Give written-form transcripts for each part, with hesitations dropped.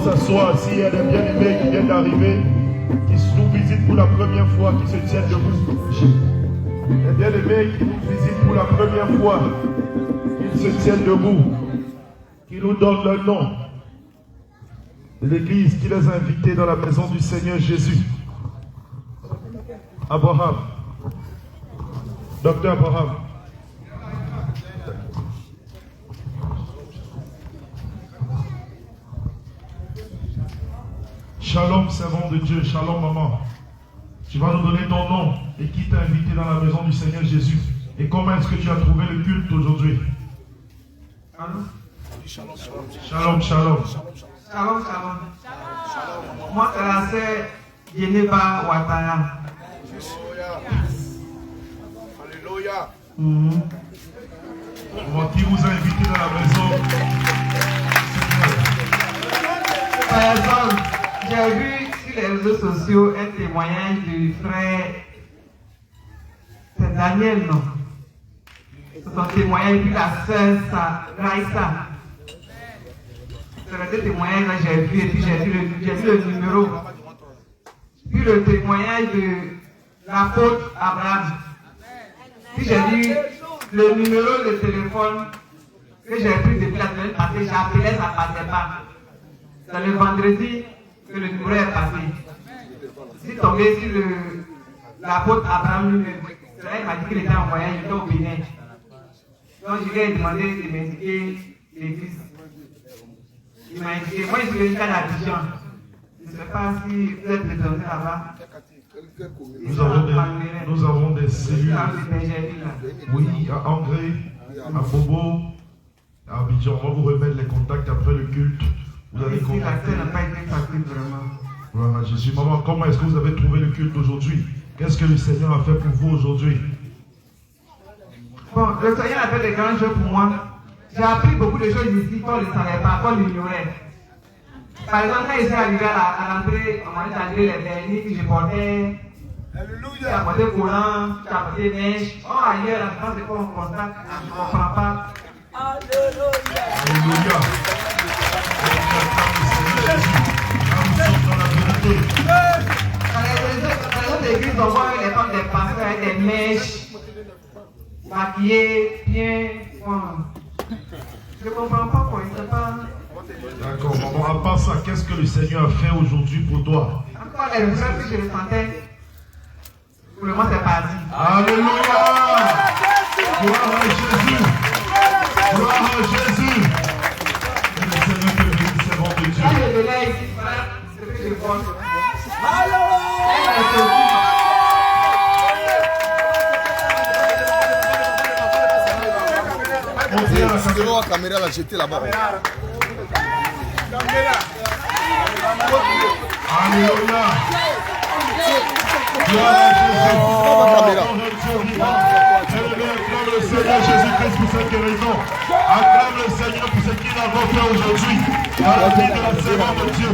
s'asseoir. S'il y a des bien-aimés qui viennent d'arriver, qui nous visitent pour la première fois, qui se tiennent debout. Les bien-aimés qui nous visitent pour la première fois, qu'ils se tiennent debout, qui nous donnent le nom de l'église qui les a invités dans la maison du Seigneur Jésus. Abraham. Docteur Abraham. Shalom, servant de Dieu. Shalom, maman. Tu vas nous donner ton nom et qui t'a invité dans la maison du Seigneur Jésus. Et comment est-ce que tu as trouvé le culte aujourd'hui? Shalom, shalom. Shalom, shalom. Shalom, shalom. Moi, c'est la sœur Yeneba Wataya. Alléluia. Qui vous a invité dans la maison? Par exemple, j'ai vu sur les réseaux sociaux un témoignage du frère. C'est Daniel, non? C'est son témoignage, puis la sœur Raïssa. C'est le témoignage que j'ai vu, et puis j'ai vu le numéro. Puis le témoignage de l'apôtre Abraham. Puis j'ai vu le numéro de téléphone que j'ai pris depuis la semaine passée. J'ai appelé, ça ne passait pas. C'est le vendredi que le numéro est passé. Je suis tombé sur l'apôtre Abraham lui-même. C'est là qu'il m'a dit qu'il était en voyage, il était au Bénin. Donc je lui ai demandé de m'indiquer l'église. Il m'a indiqué, moi je suis venu à l'Abidjan. Je ne sais pas si vous êtes présenté là-bas. Nous avons des cellules. Oui, à Angré, à Bobo, à Abidjan. On va vous remettre les contacts après le culte. Vous avez contacté. N'a pas été facile vraiment. Voilà, Jésus. Maman, comment est-ce que vous avez trouvé le culte aujourd'hui? Qu'est-ce que le Seigneur a fait pour vous aujourd'hui? Bon, le Seigneur a fait des grands jeux pour moi. J'ai appris beaucoup de choses ici qu'on ne savait pas, qu'on l'ignorait. Par exemple, quand je suis arrivé à l'entrée, on m'a dit d'enlever les vernis que je portais. J'ai apporté courant, j'ai apporté neige. Oh, ailleurs, la France, c'est pas mon contact, je ne comprends pas. Alléluia. Alléluia. Nous sommes dans la vérité. Dans les églises, on voit les femmes des pasteurs avec des mèches, maquillées, bien. Bon. Je ne comprends pas quoi, il ne sait pas. D'accord, maman, à part ça, qu'est-ce que le Seigneur a fait aujourd'hui pour toi? Encore les refrains que je ressentais, pour le moment c'est parti. Alléluia! Gloire à Jésus! Gloire à Jésus! Et le Seigneur te bénisse, servant de Dieu. Quand je venais ici, voilà ce que je pense. C'est la caméra là, j'étais là-bas. Alléluia! Gloire à Jésus! Acclame le Seigneur Jésus-Christ pour cette guérison. Acclame le Seigneur pour ce qu'il a fait aujourd'hui. Dans la vie de la servante de Dieu.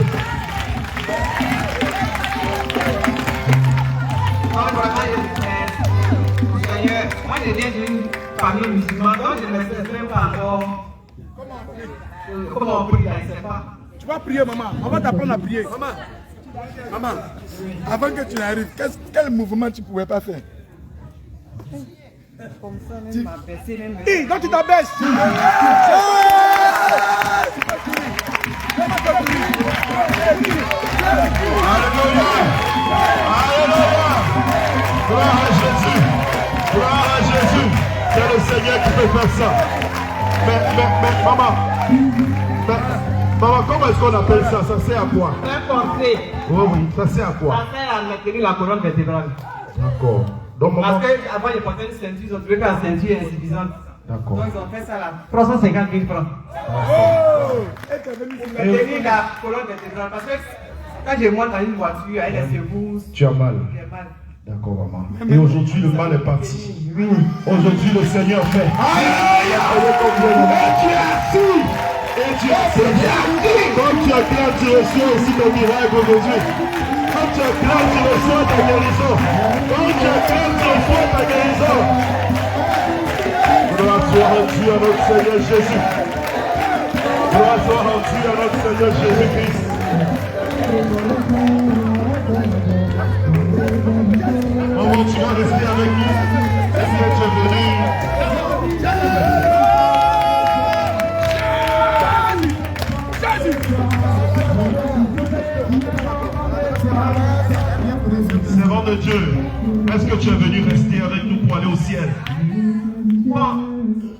Seigneur, moi je viens d'une famille musulmane, donc je ne maîtrise même pas encore comment on prie, je ne sais pas. Tu vas prier, maman. On va t'apprendre à prier. Maman, avant que tu n'arrives, quel mouvement tu ne pouvais pas faire? Comme ça, même m'abaisser, même. Hé, donc tu t'abaisses. Alléluia! Alléluia! Gloire à Jésus! Gloire à Jésus! C'est le Seigneur qui peut faire ça. Mais maman, comment est-ce qu'on appelle ça? Ça sert à quoi? Un portrait. Oui, ça sert à quoi? Ça sert à maintenir la colonne vertébrale. D'accord. Donc, maman... Parce qu'avant, ils portaient une ceinture, ils ont trouvé que la ceinture est insuffisante. D'accord. Donc, ils ont fait ça là. 350 000 francs. Maintenir la colonne vertébrale. Parce que quand je monte dans une voiture avec des secousses, Tu as mal. j'ai mal. D'accord, maman. Et aujourd'hui, le mal est parti. Oui. Aujourd'hui, le Seigneur fait. Aïe, et tu es assis. Et tu es assis. Quand tu acclames, tu reçois aussi ton miracle aujourd'hui. Quand tu acclames, tu reçois ta guérison. Quand tu acclames, tu reçois ta guérison. Gloire soit rendue à notre Seigneur Jésus. Gloire soit rendue à notre Seigneur Jésus-Christ. Maman, tu vas rester avec nous. Est-ce que tu es venu? Servant de Dieu, est-ce que tu es venu rester avec nous pour aller au ciel? Bon,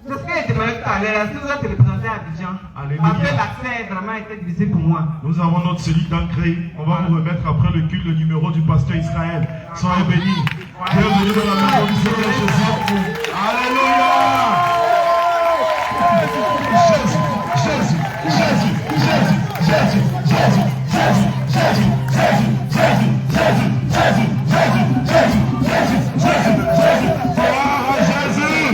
c'est ce que je demandais tout à l'heure. Si vous êtes représenté à Abidjan, Alléluia. parce que l'accès a vraiment été difficile pour moi. Nous avons notre cellule d'ancré. On va vous remettre après le culte le numéro du pasteur Israël. Soyez bénis. Bienvenue dans la maison du Seigneur Jésus. Alléluia. Jésus, Jésus, Jésus, Jésus, Jésus, Jésus, Jésus, Jésus, Jésus, Jésus, Jésus, Jésus, Jésus, Jésus, Jésus, Jésus, Jésus. Gloire à Jésus.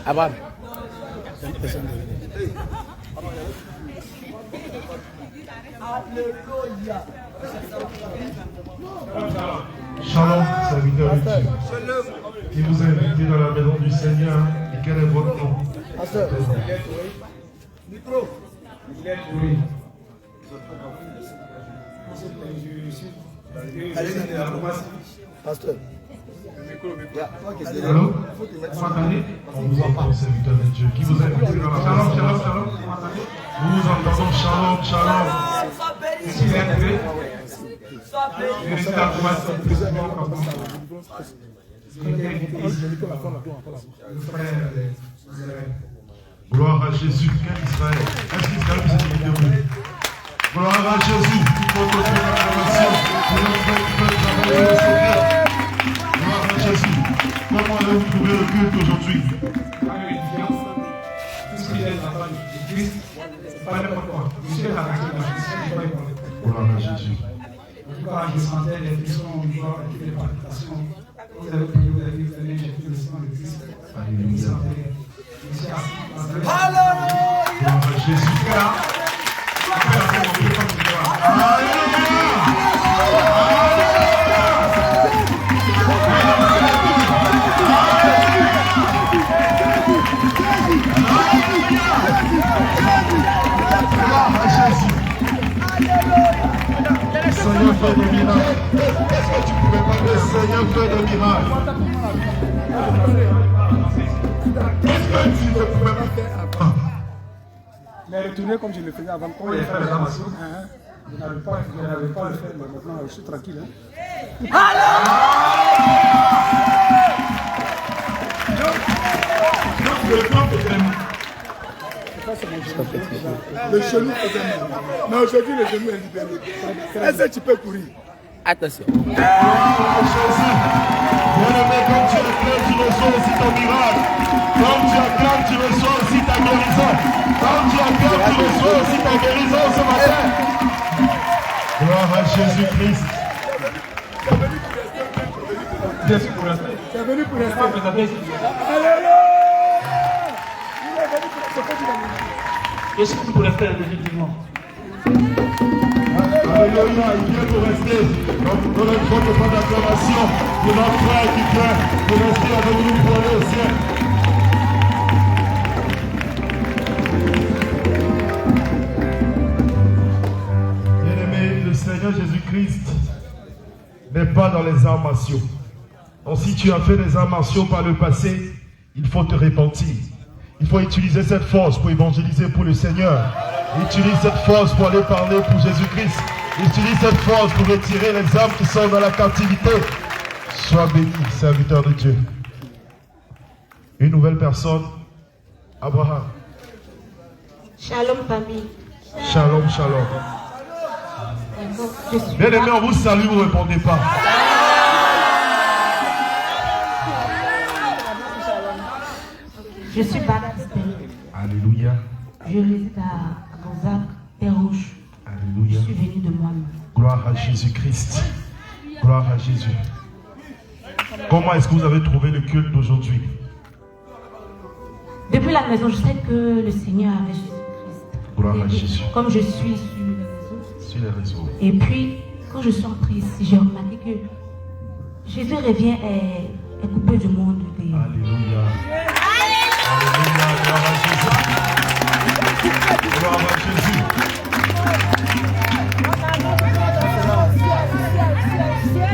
Abraham. Shalom, serviteur de Dieu. Qui vous a invité dans la maison du Seigneur et quel est votre nom? Oui. Pasteur. Allô? Vous m'entendez? On vous entend, serviteur de Dieu. Qui vous a invité dans la maison? Shalom, shalom, shalom. Nous vous entendons, shalom, shalom. Ici, il est arrivé. Gloire à Jésus. Quel Israël? Est-ce qu'Israël vous a invité? Gloire à Jésus. Gloire à Jésus. Comment allez-vous trouver le culte aujourd'hui? Gloire à Jésus. Je sentais les frissons, les palpitations. Vous avez prié, vous avez dit, venez, j'ai pris le sang de Christ. Alléluia. Alléluia. Gloire à Jésus. Seigneur fait des miracles. Est-ce que tu pouvais pas dire Seigneur fait des miracles? Qu'est-ce que tu ne pouvais pas faire avant? Mais retourner comme je le faisais avant. Quand il fait les amations, je n'avais pas le faire, mais maintenant je suis tranquille. Le genou faisait mal. Mais aujourd'hui, le genou est libéré. Est-ce que tu peux courir? Attention. Bien-aimé, comme tu acclames, tu reçois aussi ton miracle. Comme tu acclames, tu reçois aussi ta guérison. Comme tu acclames, tu reçois aussi ta guérison ce matin. Gloire à Jésus-Christ. Je suis pour rester. Tu es venu pour rester. Alléluia. Il est venu pour rester. Je suis pour rester définitivement. Alléluia, il vient pour rester. Donc, nous ne faisons pas d'acclamation pour notre frère qui vient pour rester avec nous pour aller au ciel. Bien-aimé, le Seigneur Jésus-Christ n'est pas dans les arts martiaux. Donc, si tu as fait des arts martiaux par le passé, il faut te repentir. Il faut utiliser cette force pour évangéliser pour le Seigneur. Utilise cette force pour aller parler pour Jésus-Christ. Utilise cette force pour retirer les âmes qui sont dans la captivité. Sois béni, serviteur de Dieu. Une nouvelle personne, Abraham. Shalom famille. Shalom, shalom. Je suis Bien aimé, on vous salue, vous ne répondez pas. Je suis baptiste. Alléluia. Je réside à Gonzague, Terre Rouge. Alléluia. Je suis venu de moi-même. Gloire à Jésus-Christ. Gloire à Jésus. Comment est-ce que vous avez trouvé le culte d'aujourd'hui? Depuis la maison, je sais que le Seigneur avait Jésus-Christ. Gloire à Et Jésus. comme je suis sur les réseaux, Sur les réseaux. Et puis, quand je suis entrée ici, j'ai remarqué que Jésus revient est coupé du monde. Alléluia. Alléluia. Gloire à Jésus. Gloire à Jésus.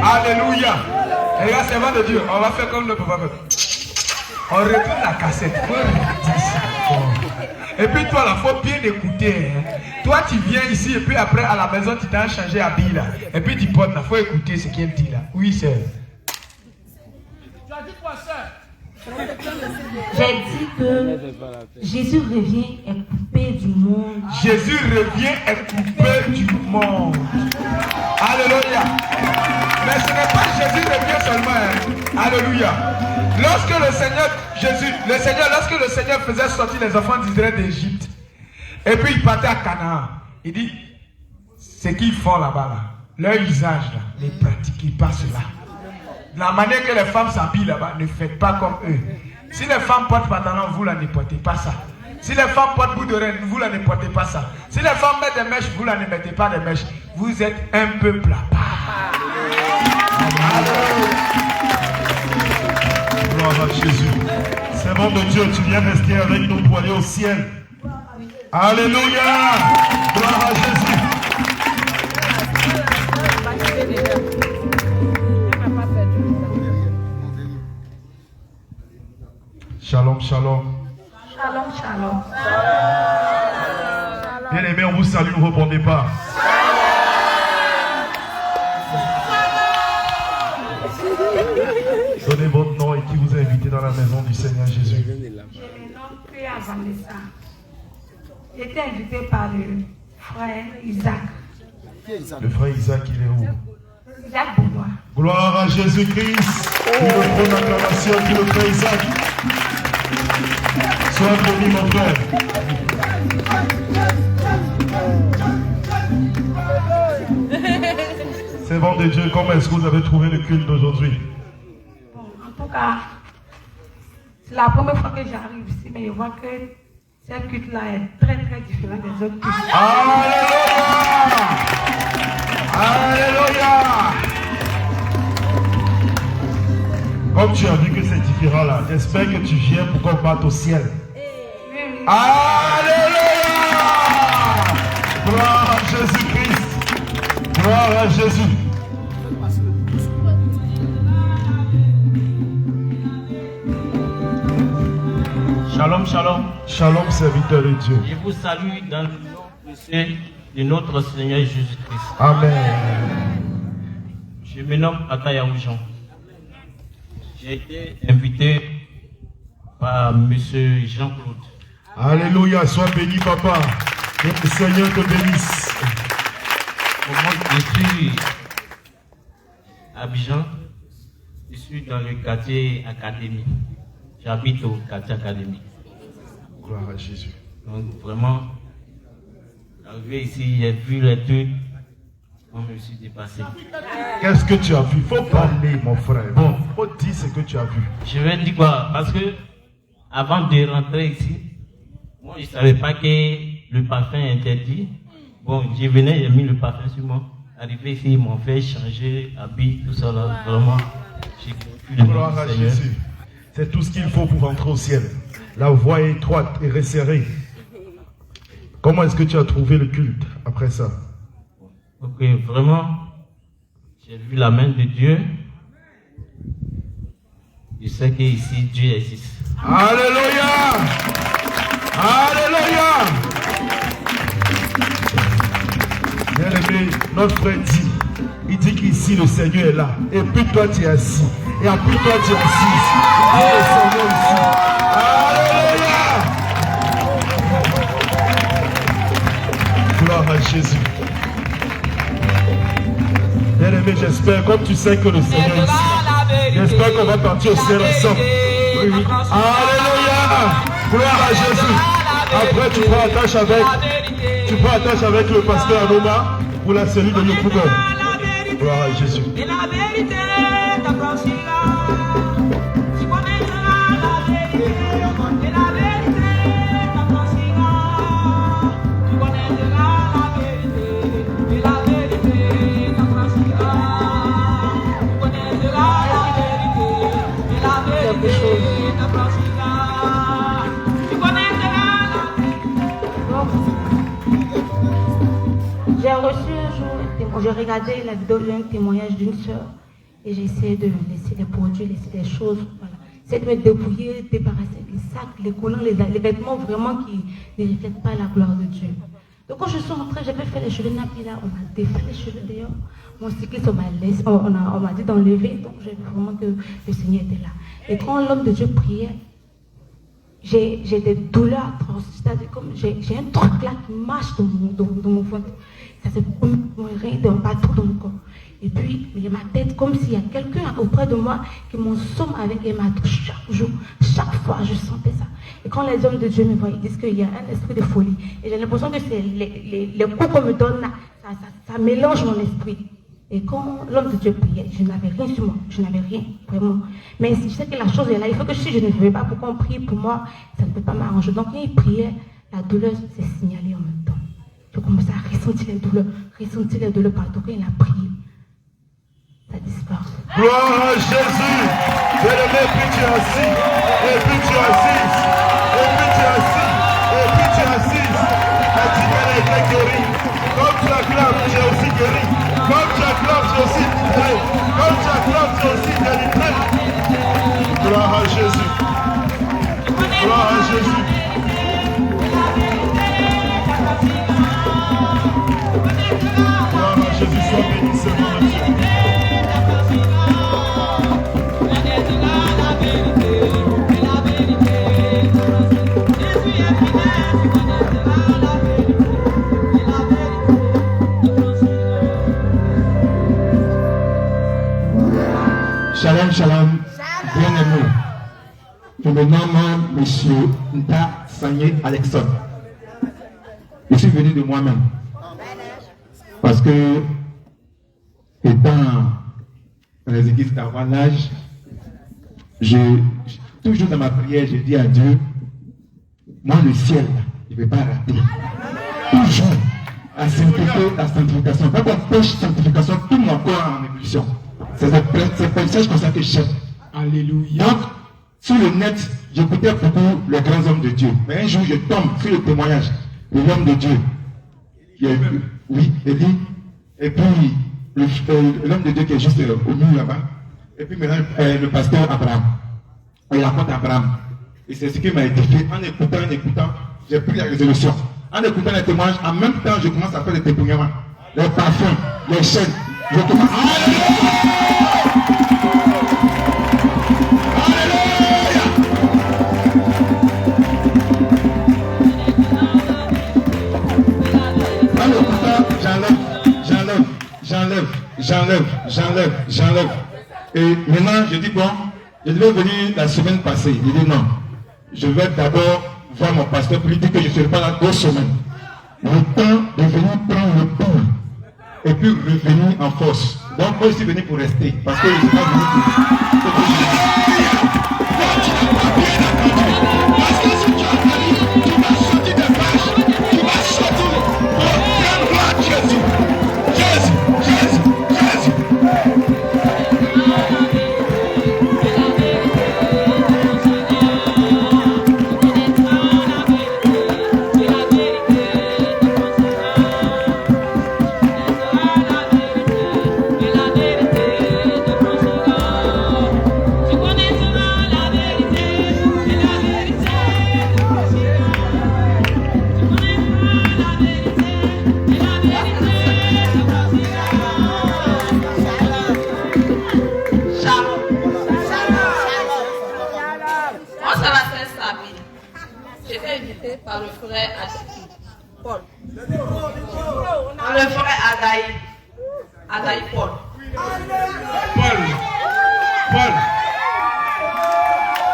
Alléluia. Et là, c'est de Dieu. On va faire comme le papa. On reprend la cassette. Et puis toi, il faut bien écouter. Hein. Toi, tu viens ici et puis après, à la maison, tu t'as changé habit là. Et puis tu portes là. Il faut écouter ce qu'elle dit là. Oui, c'est. Tu as dit quoi, sœur? J'ai dit que Jésus revient est coupé du monde. Jésus revient est coupé du monde. Alléluia. Mais ce n'est pas Jésus revient seulement. Hein. Alléluia. Lorsque le Seigneur faisait sortir les enfants d'Israël d'Égypte, et puis il partait à Canaan, il dit, ce qu'ils font là-bas, là, leur usage, là, les pratiques, ils passent là. La manière que les femmes s'habillent là-bas, ne faites pas comme eux. Si les femmes portent pantalon, vous là ne portez pas ça. Si les femmes portent bout de reine, vous là ne portez pas ça. Si les femmes mettent des mèches, vous là ne mettez pas des mèches. Vous êtes un peuple à part. Gloire à Jésus. Servant de Dieu, tu viens rester avec nous pour aller au ciel. Alléluia. Gloire à Jésus. Shalom, shalom. Shalom, shalom. Bien aimé, on vous salue, ne répondez pas. Donnez votre nom et qui vous a invité dans la maison du Seigneur Jésus. Je me nomme Pierre Vanessa. J'étais invité par le frère Isaac. Le frère Isaac, il est où? Isaac Boulois. Gloire à Jésus-Christ. Une bonne acclamation pour le frère Isaac. Sois béni, mon frère. Servant de Dieu, comment est-ce que vous avez trouvé le culte d'aujourd'hui? Bon, en tout cas, c'est la première fois que j'arrive ici, mais je vois que ce culte-là est très très différent des autres cultes. Alléluia! Alléluia! Comme tu as vu que c'est différent là, j'espère que tu viens pour qu'on parte au ciel. Oui. Alléluia! Gloire à Jésus-Christ! Gloire à Jésus! Shalom, shalom. Shalom, serviteur de Dieu. Je vous salue dans le nom précieux de notre Seigneur Jésus-Christ. Amen. Je me nomme Ataya Oujon. J'ai été invité par M. Jean-Claude. Alléluia, sois béni, papa. Que le Seigneur te bénisse. Moi, je suis à Abidjan. Je suis dans le quartier Académie. J'habite au quartier Académie. Gloire à Jésus. Donc vraiment, arrivé ici, j'ai vu les deux. Moi, je me suis dépassé. Qu'est-ce que tu as vu? Il faut parler, mon frère. Bon, il faut dire ce que tu as vu. Je vais dire quoi? Parce que avant de rentrer ici, moi, je ne savais pas que le parfum est interdit. Bon, je venais, j'ai mis le parfum sur moi. Arrivé ici, ils m'ont fait changer habit, tout ça là. Vraiment, j'ai vu le Gloire à Jésus. C'est tout ce qu'il faut pour rentrer au ciel. La voie est étroite et resserrée. Comment est-ce que tu as trouvé le culte après ça? Ok, vraiment, j'ai vu la main de Dieu. Je sais qu'ici, Dieu existe. Alléluia! Alléluia! Bien aimé, notre frère dit, il dit qu'ici le Seigneur est là. Et puis toi tu es assis. Et puis toi tu es assis. Et le Seigneur ici. Alléluia! Gloire à Jésus. Bien aimé, j'espère, comme tu sais que le Seigneur est ici, j'espère qu'on va partir au ciel ensemble. Alléluia! Gloire à Jésus. Après, tu prends attache avec le pasteur Anoma pour la cellule de Yopougon. Gloire à Jésus. La j'ai regardé la vidéo d'un témoignage d'une soeur et j'ai essayé de laisser les produits, laisser les choses, voilà. J'essaie de me débrouiller, débarrasser les sacs, les collants, les vêtements vraiment qui ne reflètent pas la gloire de Dieu. Donc quand je suis rentrée, j'avais fait les cheveux nappés là, on m'a défait les cheveux d'ailleurs. Mon cycliste, on m'a dit d'enlever, donc j'ai vu vraiment que le Seigneur était là. Et quand l'homme de Dieu priait, j'ai des douleurs atroces, c'est-à-dire comme j'ai un truc là qui marche dans mon ventre. Ça se remet partout dans mon corps. Et puis, il y a ma tête comme s'il y a quelqu'un auprès de moi qui m'ensomme avec les marteaux chaque jour. Chaque fois, je sentais ça. Et quand les hommes de Dieu me voient, ils disent qu'il y a un esprit de folie. Et j'ai l'impression que c'est les coups qu'on me donne là, ça mélange mon esprit. Et quand l'homme de Dieu priait, je n'avais rien sur moi. Je n'avais rien, vraiment. Mais je sais que la chose est là. Il faut que si je ne savais pas pourquoi on prie pour moi, ça ne peut pas m'arranger. Donc quand il priait, la douleur s'est signalée en même temps. Je commençais à ressentir les douleurs partout. Quand il a prié, ça disparaît. Gloire à Jésus. Bien-aimé, puis tu es assis. Et puis tu es assise. Et puis tu es assis. Et puis tu es assise. La Timène a été guérie. Comme tu acclames, tu es aussi guéri. Comme tu acclames, tu es aussi délivré. Comme tu acclames, tu es aussi délivré. Gloire à Jésus. Gloire à Jésus. Gloire à Jésus, sois béni, Seigneur Dieu. Shalom, shalom, bien-aimé. Je me nomme Monsieur Nta Sanye Alexandre. Je suis venu de moi-même. Parce que, étant dans les églises d'avant l'âge, toujours dans ma prière, je dis à Dieu, moi le ciel, je ne vais pas rater. Toujours la sanctification. Quand on pêche sanctification, tout mon corps en ébullition. C'est un message comme ça que j'aime. Alléluia. Donc, sur le net, j'écoutais beaucoup les grands hommes de Dieu. Mais un jour, je tombe sur le témoignage de l'homme de Dieu. Oui, Élie. Et puis, l'homme de Dieu qui est juste au milieu là-bas. Et puis maintenant, le pasteur Abraham. Il raconte Abraham. Et c'est ce qui m'a édifié. En écoutant, j'ai pris la résolution. En écoutant les témoignages, en même temps, je commence à faire des témoignages. Les parfums, les chaînes. Je commence à... J'enlève. Et maintenant, je dis bon, je devais venir la semaine passée. Il dit non, je vais d'abord voir mon pasteur pour lui dire que je ne serai pas là 2 semaines. Le temps de venir prendre le pouls et puis revenir en force. Donc moi je suis venu pour rester parce que je ne suis pas venu pour... Parce que si tu as venu, tu vas sortir des vaches, tu vas sortir pour prendre gloire à Jésus. Par le frère Paul. Par le frère Adaï Paul.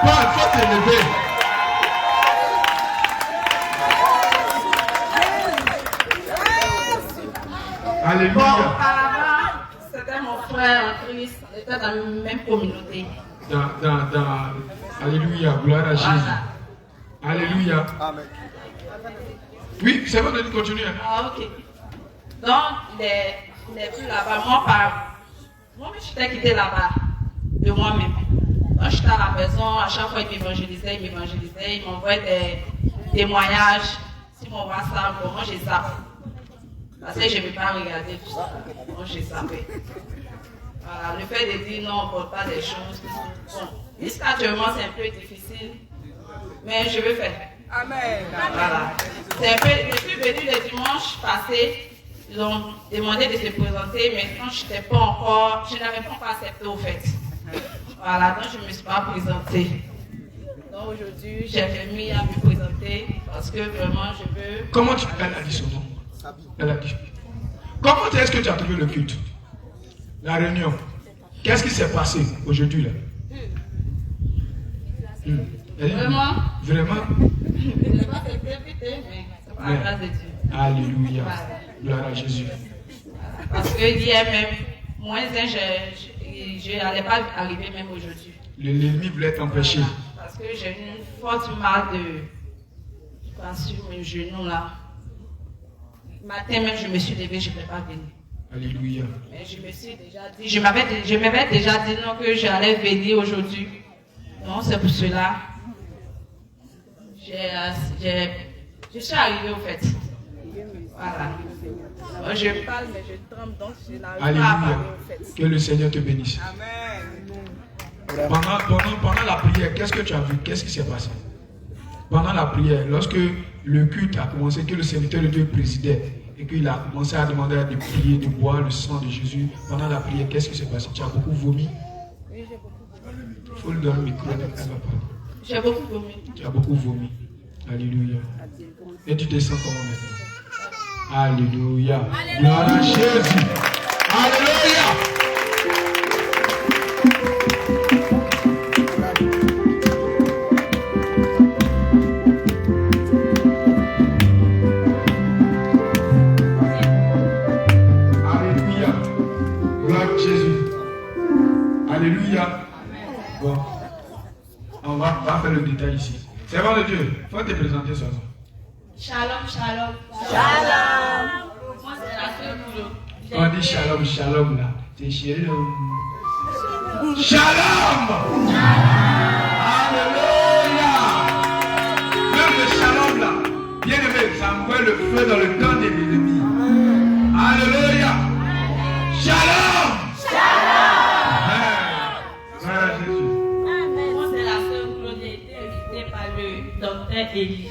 Paul, faut te lever. Alléluia. Bon, auparavant, c'était mon frère en Christ, on était dans la même communauté. Alléluia, gloire à Jésus. Alléluia. Amen. Oui, c'est bon de continuer. Ah, ok. Donc, les plus là-bas, moi, je t'ai quitté là-bas, de moi-même. Quand j'étais à la maison, à chaque fois qu'il m'évangélisait, il m'envoyait des témoignages sur mon WhatsApp, moi j'ai zappé. Parce que je ne peux pas regarder tout ça. Donc j'ai zappé. Voilà, le fait de dire non, on ne porte pas des choses. Bon, jusqu'actuellement, c'est un peu difficile. Mais je vais faire. Amen. Voilà. C'est un peu, je suis venue le dimanche passé. Ils ont demandé de se présenter, mais quand je n'avais pas encore accepté au fait. Voilà, donc je ne me suis pas présentée. Donc aujourd'hui, j'ai remis à me présenter parce que vraiment je veux. Comment elle a dit son nom? Elle a dit. Comment est-ce que tu as trouvé le culte? La réunion. Qu'est-ce qui s'est passé aujourd'hui là? Vraiment? Vraiment? Je ne sais pas si c'est évité, mais c'est par la grâce de Dieu. Alléluia. Gloire à Jésus. Parce que hier même, moins un, je n'allais pas arriver même aujourd'hui. L'ennemi voulait t'empêcher. Voilà. Parce que j'ai une forte mal sur mes genoux là. Matin même, je me suis levée, je ne peux pas venir. Alléluia. Mais je me suis déjà dit, je m'avais déjà dit non que j'allais venir aujourd'hui. Donc c'est pour cela. Je suis arrivée au fait. Voilà. Donc, je parle, mais je tremble, donc je n'arrive pas à parler au fait. Que le Seigneur te bénisse. Amen. Pendant la prière, qu'est-ce que tu as vu? Qu'est-ce qui s'est passé? Pendant la prière, lorsque le culte a commencé, que le serviteur de Dieu présidait et qu'il a commencé à demander de prier, de boire le sang de Jésus, pendant la prière, qu'est-ce qui s'est passé? Tu as beaucoup vomi? Oui, j'ai beaucoup vomi. Il faut lui donner le micro, elle va parler. J'ai beaucoup vomi. Tu as beaucoup vomi. Alléluia. Et tu te sens comment maintenant? Alléluia. Gloire à Jésus. Alléluia. Alléluia. Gloire à Jésus. Alléluia. Bon. On va faire le détail ici. C'est bon de Dieu. Il faut te présenter seulement. Shalom, shalom. Shalom. Moi, c'est la seule boulot. On dit shalom, shalom là. C'est shalom. Shalom. Alléluia. Même le shalom là. Bien aimé, ça envoie le feu dans le camp de l'ennemi. Alléluia. Shalom. Shalom. Jésus. Moi, c'est la seule boulot. J'ai été invité par le docteur Eli.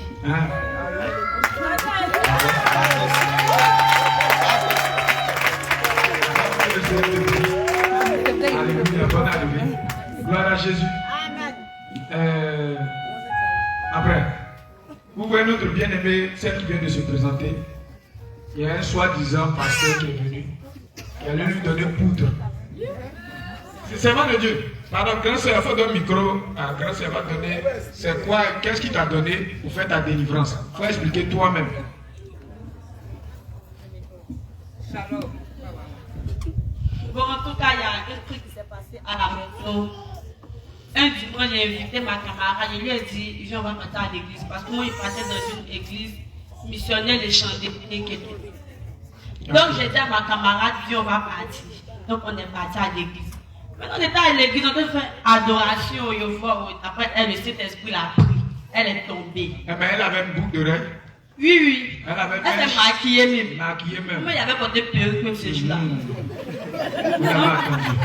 Alléluia, bonne arrivée. Gloire à Jésus. Après, vous voyez notre bien-aimé, celle qui vient de se présenter. Il y a un soi-disant pasteur qui est venu, qui allait lui donner poudre. C'est servant de Dieu. Pardon, grand sœur, il faut donner un micro. Grand sœur va donner. C'est quoi? Qu'est-ce qu'il t'a donné pour faire ta délivrance? Il faut expliquer toi-même. Shalom. Bon, en tout cas, il y a un truc qui s'est passé à la maison. Un dimanche, j'ai invité ma camarade. Je lui ai dit, viens, on va partir à l'église. Parce que moi, il partait dans une église missionnaire de Chandé. Donc, j'ai dit à ma camarade, viens, on va partir. Donc, on est parti à l'église. Quand on était à l'église, on a fait adoration au Yofa. Après, elle, le Saint-Esprit l'a pris. Elle est tombée. Mais elle avait une boucle d'oreille. Oui, oui. Elle s'est maquillée même. Maquillée même. Mais il y avait porté perruque même ce jour-là. Vous l'avez attendu.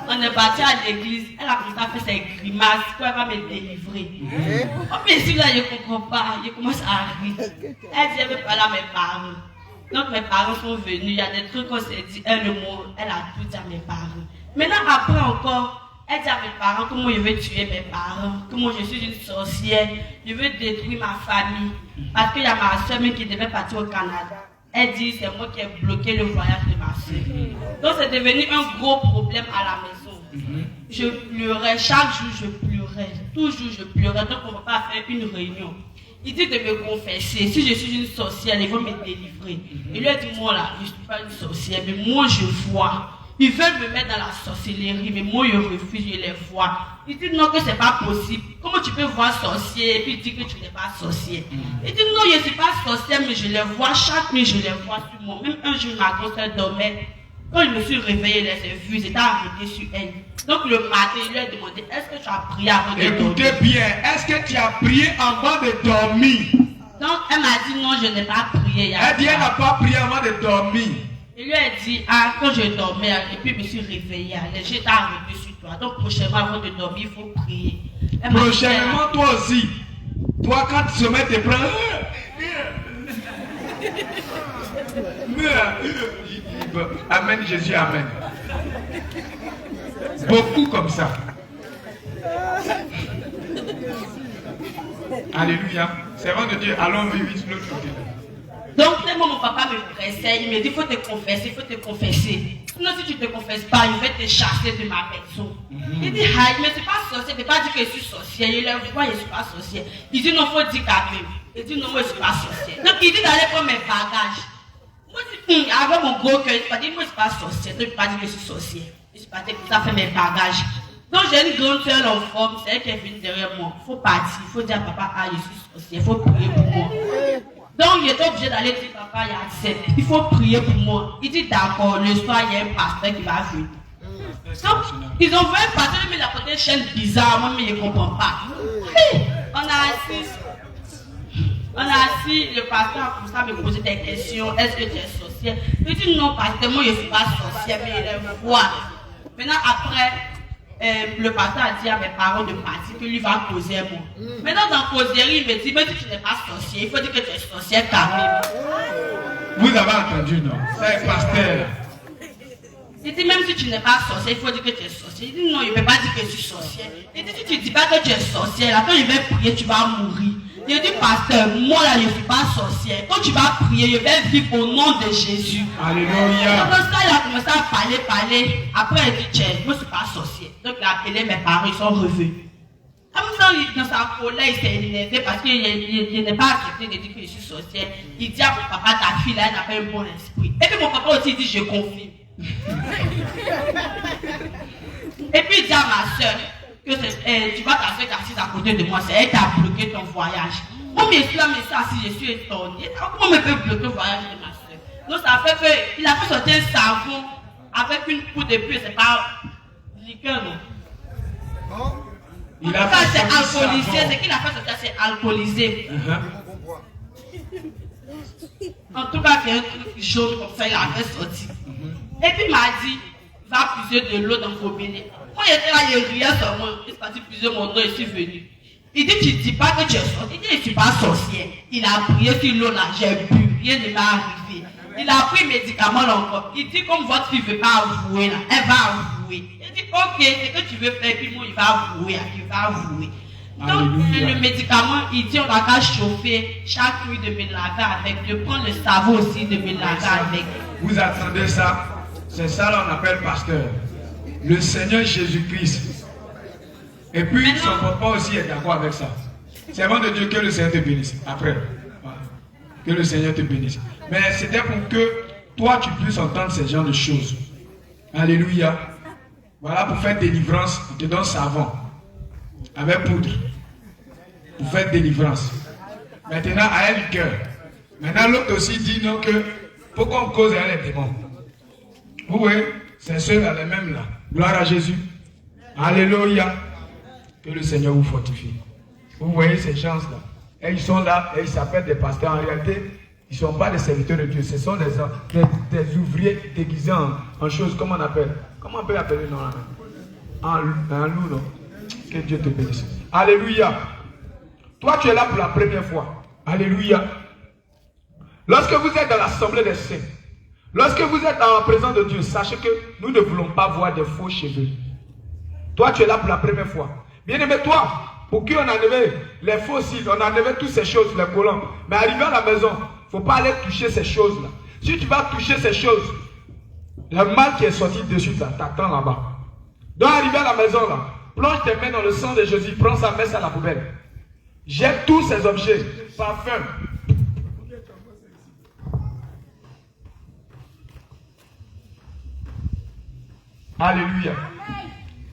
On est parti à l'église. Elle a commencé à faire ses grimaces. Quoi, elle va me délivrer. Oh, mais si là, je ne comprends pas. Je commence à rire. Elle dit, elle veut parler à mes parents. Donc mes parents sont venus. Il y a des trucs qu'on s'est dit. Elle a tout dit à mes parents. Maintenant, après encore, elle dit à mes parents comment je veux tuer mes parents, comment je suis une sorcière, je veux détruire ma famille. Parce qu'il y a ma soeur qui devait partir au Canada. Elle dit c'est moi qui ai bloqué le voyage de ma soeur. Donc c'est devenu un gros problème à la maison. Je pleurais, chaque jour je pleurais, toujours je pleurais. Donc on ne va pas faire une réunion. Il dit de me confesser. Si je suis une sorcière, ils vont me délivrer. Il lui a dit moi là, je ne suis pas une sorcière, mais moi je vois. Ils veulent me mettre dans la sorcellerie, mais moi je refuse, je les vois. Il dit non, que c'est pas possible. Comment tu peux voir sorcier et puis dire que tu n'es pas sorcier? Il dit non, je ne suis pas sorcière, mais je les vois. Chaque nuit, je les vois sur moi. Même un jour, ma grosse-sœur dormait. Quand je me suis réveillée, elle s'est vue, j'étais arrêtée sur elle. Donc le matin, il lui a demandé, est-ce que tu as prié avant de dormir? Écoutez bien, est-ce que tu as prié avant de dormir? Donc, elle m'a dit non, je n'ai pas prié. Elle dit, elle n'a pas prié avant de dormir. Il lui a dit, ah, quand je dormais, et puis je me suis réveillée, j'étais arrivée sur toi. Donc, prochainement, avant de dormir, il faut prier. Prochainement, toi aussi. Toi, quand tu se mets tes bras. Amen, Jésus, amen. Beaucoup comme ça. Alléluia. Servant de Dieu, allons vite l'autre côté. Donc, tellement mon papa me pressait, il me dit, il faut te confesser, il faut te confesser. Sinon, si tu ne te confesses pas, il va te chasser de ma maison. Il dit, aïe, mais c'est pas sorcier, tu ne peux pas dire que je suis sorcière. Il le voit, je ne suis pas sorcière. Il dit, non, il faut dire quand même. Il dit, non, moi, je ne suis pas sorcière. Donc, il dit d'aller prendre mes bagages. Moi, avec mon gros cœur, je ne dis, moi, je ne suis pas sorcière. Donc, je ne peux pas dire que je suis sorcière. Je suis partie pour ça, faire mes bagages. Donc, j'ai une grande soeur en forme, c'est elle qui est venue derrière moi. Il faut partir, il faut dire à papa, ah, je suis sorcière, il faut prier pour moi. Donc, il était obligé d'aller dire, papa, il accepte. Il faut prier pour moi. Il dit, d'accord, le soir, il y a un pasteur qui va venir. Donc, ils ont vu un pasteur, mais il a porté une chaîne bizarre, moi, mais il ne comprend pas. On a assis, le pasteur a commencé à me poser des questions. Est-ce que tu es sorcière? Je dis, non, pasteur, moi, je ne suis pas sorcière, mais il est voix. Maintenant, après, le pasteur a dit à mes parents de partir que lui va causer moi. Maintenant, dans la causerie, il me dit, mais si tu n'es pas sorcier, il faut dire que tu es sorcière quand même. Vous avez entendu, non? C'est un pasteur. Il dit, même si tu n'es pas sorcière, il faut dire que tu es sorcière. Il dit, non, il ne peut pas dire que je suis sorcière. Il dit, si tu ne dis pas que tu es sorcière, là, quand je vais prier, tu vas mourir. Il dit, pasteur, moi là, je ne suis pas sorcière. Quand tu vas prier, je vais vivre au nom de Jésus. Alléluia. Donc, ça, il a commencé à parler. Après, il dit, tiens, moi, je ne suis pas sorcière. Donc, il a appelé mes parents, ils sont revenus. Dans sa colère, il s'est énervé parce qu'il n'est pas accepté de dire que je suis sorcière. Il dit à mon papa, ta fille là, elle n'a pas un bon esprit. Et puis, mon papa aussi dit, je confirme. Et puis, il dit à ma soeur, que tu vois ta soeur qui est assise à côté de moi, c'est elle qui a bloqué ton voyage. Moi, je suis là, mais ça, si je suis étonnée, comment on peut bloquer le voyage de ma soeur? Donc, ça fait qu'il a fait sortir un savon avec une poudre de pluie, c'est pas liqueur, non? Il a fait c'est alcoolisé, ce qu'il a fait sortir, c'est alcoolisé. En tout cas, il y a un truc jaune comme ça, il a fait sortir. Et puis, il m'a dit, va puiser de l'eau dans le robinet. Moi, j'étais là, il riait sur moi. Il s'est parti puiser mon eau, je suis venu. Il dit, tu ne dis pas que tu es sorcière. Il dit, je ne suis pas sorcière. Il a prié sur l'eau là, j'ai bu, rien ne m'est arrivé. Il a pris médicaments encore. Il dit, comme votre fille ne veut pas avouer là, elle va avouer. Il dit, ok, c'est que tu veux faire, puis moi, il va avouer, il va avouer. Donc, le médicament, il dit, on va qu'à chauffer chaque nuit de me laver avec, de prendre le savon aussi, de me laver avec. Vous attendez ça? C'est ça là on appelle pasteur. Le Seigneur Jésus-Christ. Et puis son papa aussi est d'accord avec ça. C'est avant de Dieu que le Seigneur te bénisse. Après. Voilà. Que le Seigneur te bénisse. Mais c'était pour que toi tu puisses entendre ce genre de choses. Alléluia. Voilà pour faire délivrance. On te donne savon. Avec poudre. Pour faire délivrance. Maintenant à elle cœur. Maintenant l'autre aussi dit non que faut qu'on cause à les démons. Vous voyez, c'est ceux-là, les mêmes là. Gloire à Jésus. Alléluia. Que le Seigneur vous fortifie. Vous voyez ces gens-là. Et ils sont là, et ils s'appellent des pasteurs. En réalité, ils ne sont pas des serviteurs de Dieu. Ce sont des ouvriers déguisés en choses, comment on appelle? Comment on peut appeler non, en loup, non? Que Dieu te bénisse. Alléluia. Toi, tu es là pour la première fois. Alléluia. Lorsque vous êtes dans l'assemblée des saints, lorsque vous êtes en présence de Dieu, sachez que nous ne voulons pas voir des faux cheveux. Toi, tu es là pour la première fois. Bien-aimé, toi, pour qui on enlevait les faux cils, on enlevait toutes ces choses, les collants. Mais arrivé à la maison, il ne faut pas aller toucher ces choses-là. Si tu vas toucher ces choses, le mal qui est sorti dessus, ça t'attend là-bas. Donc, arrivé à la maison, là, plonge tes mains dans le sang de Jésus, prends sa main à la poubelle. Jette tous ces objets, parfums. Alléluia.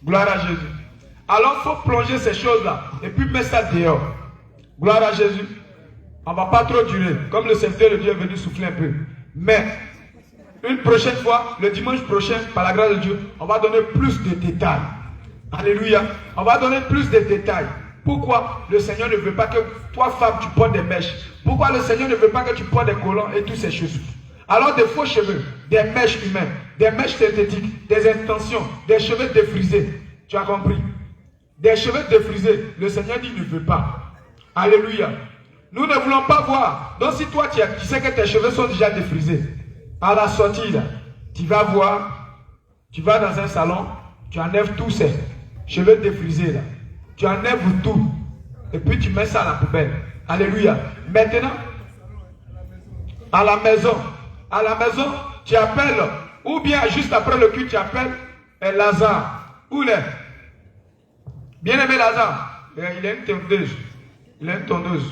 Gloire à Jésus. Alors il faut plonger ces choses-là et puis mettre ça dehors. Gloire à Jésus. On ne va pas trop durer. Comme le serviteur de Dieu est venu souffler un peu. Mais une prochaine fois, le dimanche prochain, par la grâce de Dieu, on va donner plus de détails. Alléluia. On va donner plus de détails Pourquoi le Seigneur ne veut pas que toi, femme, tu portes des mèches? Pourquoi le Seigneur ne veut pas que tu portes des collants et toutes ces choses? Alors des faux cheveux, des mèches humaines, des mèches synthétiques, des extensions, des cheveux défrisés. Tu as compris? Des cheveux défrisés, le Seigneur dit ne veut pas. Alléluia. Nous ne voulons pas voir. Donc si toi tu sais que tes cheveux sont déjà défrisés, à la sortie là, tu vas voir, tu vas dans un salon, tu enlèves tous ces cheveux défrisés là. Tu enlèves tout. Et puis tu mets ça à la poubelle. Alléluia. Maintenant, à la maison, tu appelles, ou bien juste après le culte, tu appelles Lazare. Où il est? Bien-aimé Lazare, il a une tondeuse. Il a une tondeuse.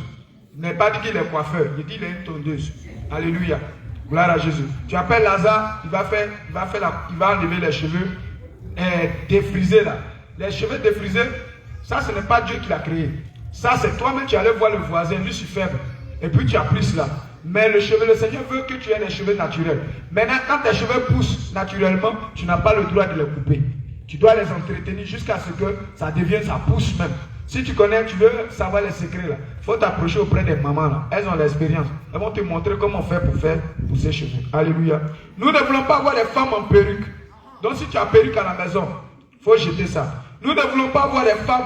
Il n'est pas dit qu'il est coiffeur, il dit qu'il a une tondeuse. Alléluia. Gloire à Jésus. Tu appelles Lazare, il va enlever les cheveux défrisés là. Les cheveux défrisés, ça ce n'est pas Dieu qui l'a créé. Ça c'est toi-même, tu allais voir le voisin, lui suis faible. Et puis tu as pris cela. Mais le Seigneur veut que tu aies des cheveux naturels. Maintenant, quand tes cheveux poussent naturellement, tu n'as pas le droit de les couper. Tu dois les entretenir jusqu'à ce que ça devienne, ça pousse même. Si tu connais, tu veux savoir les secrets là, il faut t'approcher auprès des mamans là. Elles ont l'expérience. Elles vont te montrer comment faire pour pousser cheveux. Alléluia. Nous ne voulons pas voir les femmes en perruque. Donc si tu as perruque à la maison, il faut jeter ça. Nous ne voulons pas voir les femmes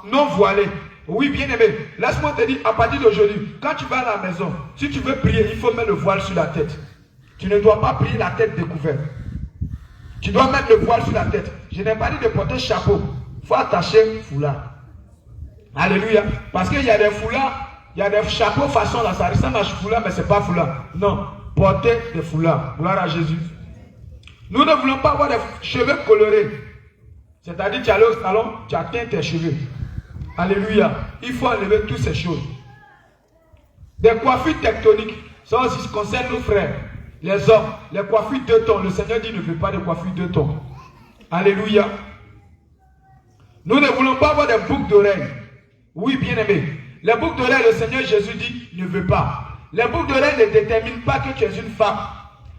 non voilées. Oui, bien aimé, laisse-moi te dire, à partir d'aujourd'hui, quand tu vas à la maison, si tu veux prier, il faut mettre le voile sur la tête. Tu ne dois pas prier la tête découverte. Tu dois mettre le voile sur la tête. Je n'ai pas dit de porter chapeau. Il faut attacher foulard. Alléluia. Parce qu'il y a des foulards, il y a des chapeaux façon là, ça ressemble à foulard, mais ce n'est pas foulard. Non, portez des foulards. Gloire à Jésus. Nous ne voulons pas avoir des cheveux colorés. C'est-à-dire, tu es allé au salon, tu as teint tes cheveux. Alléluia. Il faut enlever toutes ces choses. Des coiffures tectoniques. Ça aussi concerne nos frères. Les hommes, les coiffures 2 tons. Le Seigneur dit ne veut pas de coiffures 2 tons. Alléluia. Nous ne voulons pas avoir des boucles d'oreilles. Oui, bien aimé. Les boucles d'oreilles, le Seigneur Jésus dit ne veut pas. Les boucles d'oreilles ne déterminent pas que tu es une femme.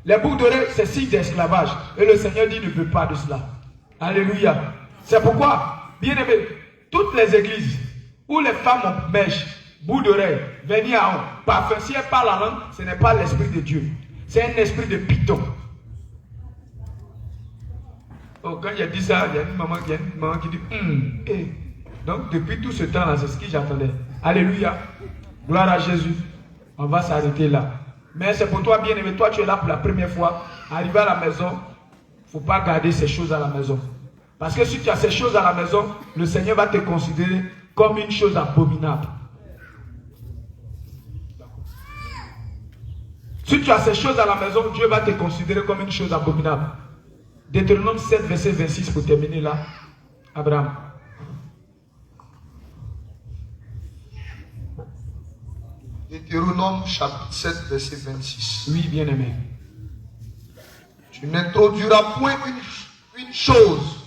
Les boucles d'oreilles, c'est signe d'esclavage. Et le Seigneur dit ne veut pas de cela. Alléluia. C'est pourquoi, bien aimé, toutes les églises où les femmes ont mèche, bout d'oreille, venir à eux, parfum, si elles parlent en langue, ce n'est pas l'esprit de Dieu. C'est un esprit de python. Oh, quand il a dit ça, il y a une maman qui dit Donc, depuis tout ce temps-là, c'est ce que j'attendais. Alléluia. Gloire à Jésus. On va s'arrêter là. Mais c'est pour toi, bien aimé. Toi, tu es là pour la première fois. Arrivé à la maison, il ne faut pas garder ces choses à la maison. Parce que si tu as ces choses à la maison, le Seigneur va te considérer comme une chose abominable. Si tu as ces choses à la maison, Dieu va te considérer comme une chose abominable. Deutéronome 7, verset 26, pour terminer là. Abraham. Deutéronome chapitre 7, verset 26. Oui, bien aimé. Tu n'introduiras point une chose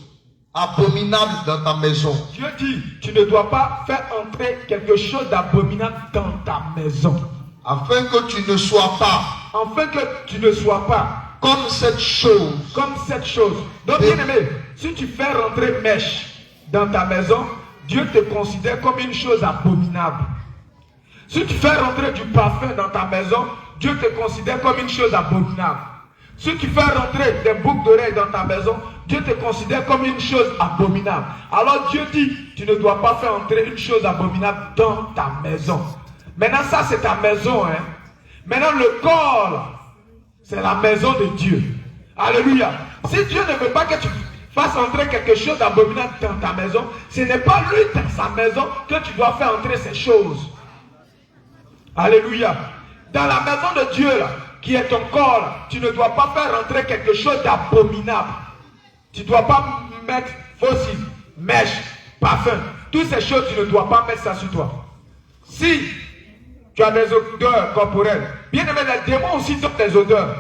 abominable dans ta maison. Dieu dit, tu ne dois pas faire entrer quelque chose d'abominable dans ta maison. Afin que tu ne sois pas. Afin que tu ne sois pas. Comme cette chose. Comme cette chose. Donc, bien aimé, si tu fais rentrer mèche dans ta maison, Dieu te considère comme une chose abominable. Si tu fais rentrer du parfum dans ta maison, Dieu te considère comme une chose abominable. Si tu fais rentrer des boucles d'oreilles dans ta maison, Dieu te considère comme une chose abominable. Alors Dieu dit, tu ne dois pas faire entrer une chose abominable dans ta maison. Maintenant, ça c'est ta maison. Hein? Maintenant, le corps, c'est la maison de Dieu. Alléluia. Si Dieu ne veut pas que tu fasses entrer quelque chose d'abominable dans ta maison, ce n'est pas lui dans sa maison que tu dois faire entrer ces choses. Alléluia. Dans la maison de Dieu, là, qui est ton corps, là, tu ne dois pas faire entrer quelque chose d'abominable. Tu ne dois pas mettre fossile, mèche, parfum. Toutes ces choses, tu ne dois pas mettre ça sur toi. Si tu as des odeurs corporelles, bien aimé, les démons aussi donnent des odeurs.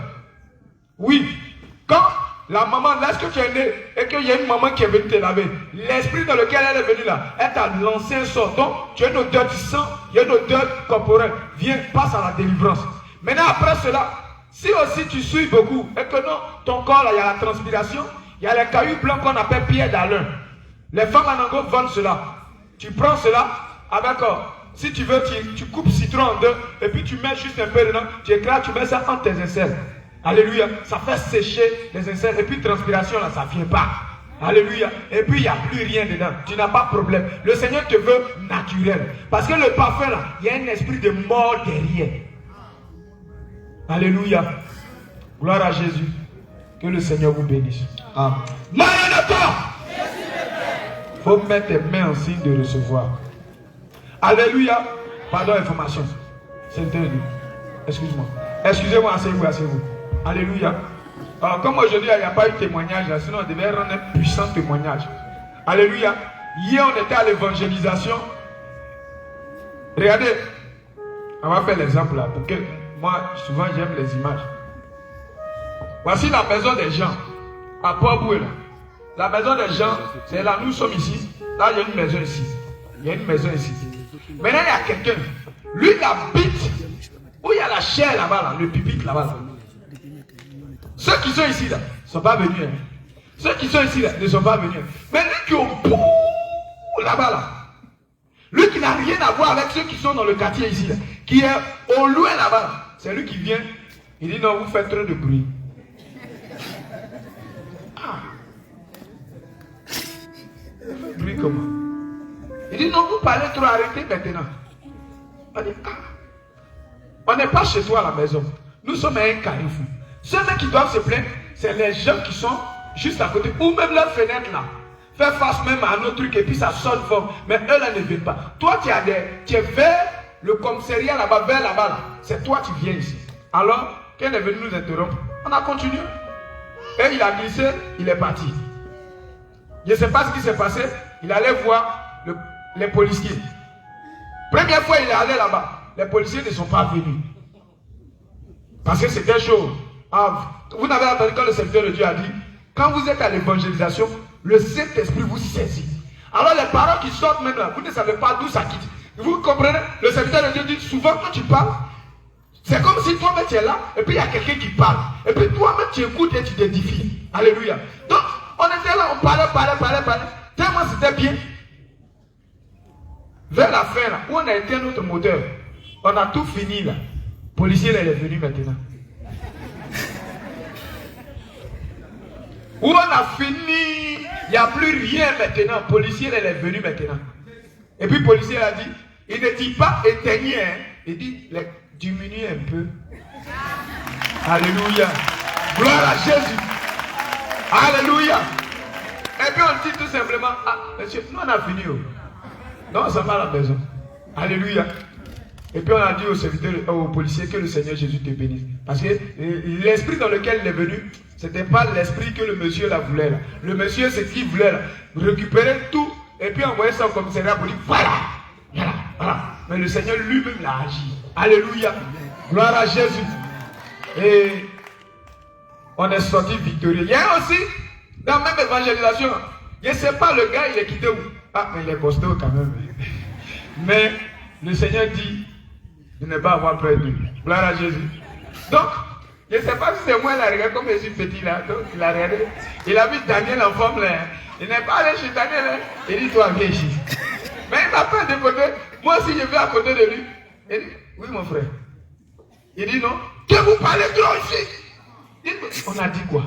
Oui. Quand la maman, lorsque tu es né et qu'il y a une maman qui est venue te laver, l'esprit dans lequel elle est venue là, elle t'a lancé un sort. Donc, tu as une odeur du sang, il y a une odeur corporelle. Viens, passe à la délivrance. Maintenant, après cela, si aussi tu sues beaucoup et que non, ton corps là, il y a la transpiration, il y a les cailloux blancs qu'on appelle pierre d'alun. Les femmes en Angola vendent cela. Tu prends cela avec, si tu veux, tu coupes citron en deux, et puis tu mets juste un peu dedans, tu éclates, tu mets ça entre tes aisselles. Alléluia. Ça fait sécher les aisselles, et puis transpiration là, ça ne vient pas. Alléluia. Et puis il n'y a plus rien dedans. Tu n'as pas de problème. Le Seigneur te veut naturel. Parce que le parfum là, il y a un esprit de mort derrière. Alléluia. Gloire à Jésus. Que le Seigneur vous bénisse. Amen. Maranatha. Il faut mettre tes mains en signe de recevoir. Alléluia. Pardon, information. C'est interdit. Excuse-moi. Excusez-moi, asseyez-vous. Alléluia. Comme aujourd'hui, il n'y a pas eu de témoignage, là, sinon on devait rendre un puissant témoignage. Alléluia. Hier, on était à l'évangélisation. Regardez. On va faire l'exemple là. Parce que moi, souvent, j'aime les images. Voici la maison des gens. À Port-Boué, là. La maison des gens, c'est là, nous sommes ici. Là, il y a une maison ici. Il y a une maison ici. Maintenant, il y a quelqu'un. Lui, il habite où il y a la chair là-bas, là, le pupitre là-bas. Là. Ceux qui sont ici, là, ne sont pas venus. Hein. Ceux qui sont ici, là, ne sont pas venus. Mais lui qui est au bout, là-bas, là. Lui qui n'a rien à voir avec ceux qui sont dans le quartier ici, là, qui est au loin là-bas, là. C'est lui qui vient. Il dit non, vous faites trop de bruit. Bruit comment? Il dit non, vous parlez trop, arrêtez maintenant. On dit on n'est pas chez toi à la maison. Nous sommes à un carrefour. Ceux qui doivent se plaindre, c'est les gens qui sont juste à côté, ou même leurs fenêtres là. Faire face même à un autre truc et puis ça sonne fort. Mais eux là ne viennent pas. Toi tu es vers le commissariat là-bas, vers là-bas. Là. C'est toi qui viens ici. Alors, quand il est venu nous interrompre, on a continué. Et il a glissé, il est parti. Je ne sais pas ce qui s'est passé. Il allait voir les policiers. Première fois il est allé là-bas, les policiers ne sont pas venus. Parce que c'était chaud. Vous n'avez entendu quand le serviteur de Dieu a dit, quand vous êtes à l'évangélisation, le Saint-Esprit vous saisit. Alors les paroles qui sortent même là, vous ne savez pas d'où ça quitte. Vous comprenez? Le serviteur de Dieu dit, souvent quand tu parles, c'est comme si toi-même tu es là, et puis il y a quelqu'un qui parle. Et puis toi-même tu écoutes et tu t'édifies. Alléluia. Donc, on était là, on parlait. Tellement c'était bien. Vers la fin là, où on a éteint notre moteur, on a tout fini là. Le policier là, il est venu maintenant. Où on a fini, il n'y a plus rien maintenant. Le policier là, il est venu maintenant. Et puis le policier a dit, il ne dit pas éteignez, hein. Il dit diminuez un peu. Alléluia. Gloire à Jésus. Alléluia. Et puis on dit tout simplement, monsieur, nous on a fini. Non, ça va à la maison. Alléluia. Et puis on a dit au serviteur, au policier que le Seigneur Jésus te bénisse. Parce que l'esprit dans lequel il est venu, ce n'était pas l'esprit que le monsieur là voulait. Là. Le monsieur, c'est qu'il voulait là, récupérer tout et puis envoyer ça au commissariat pour dire voilà. Mais le Seigneur lui-même l'a agi. Alléluia. Gloire à Jésus. Et on est sorti victorieux. Il y a aussi, dans la même évangélisation, je ne sais pas le gars, il est quitté où? Mais il est costaud quand même. Mais le Seigneur dit de ne pas avoir peur de lui. Gloire à Jésus. Donc, je ne sais pas si c'est moi, il a regardé comme je suis petit là. Donc, il a regardé. Il a vu Daniel en forme là. Il n'est pas allé chez Daniel. Hein. Il dit, toi, viens ici. Mais il m'a pas de côté. Moi aussi, je vais à côté de lui. Il dit, oui, mon frère. Il dit, non. Que vous parlez trop ici. On a dit quoi?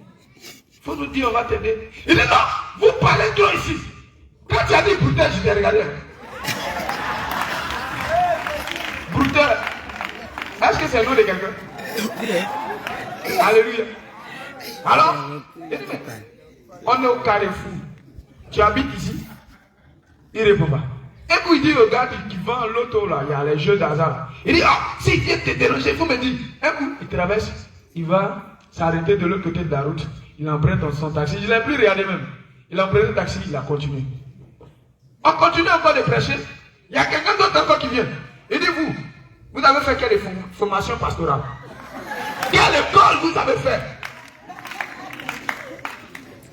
Il faut nous dire, on va t'aider. Il dit, non, vous parlez trop ici. Quand tu as dit brutal, je t'ai regardé. Brutal. Est-ce que c'est le nom de quelqu'un? Alléluia. Alors, on est au carrefour. Tu habites ici? Il répond pas. Et puis il dit au gars qui vend l'auto là, il y a les jeux d'hasard. Il dit, si Dieu te dérange, il faut me dire. Un coup, il traverse, il va s'arrêter de l'autre côté de la route. Il emprunte son taxi. Je ne l'ai plus regardé même. Il emprunte le taxi, il a continué. On continue encore de prêcher. Il y a quelqu'un d'autre encore qui vient. Il dit, vous avez fait quelle formation pastorale? Quelle école vous avez fait?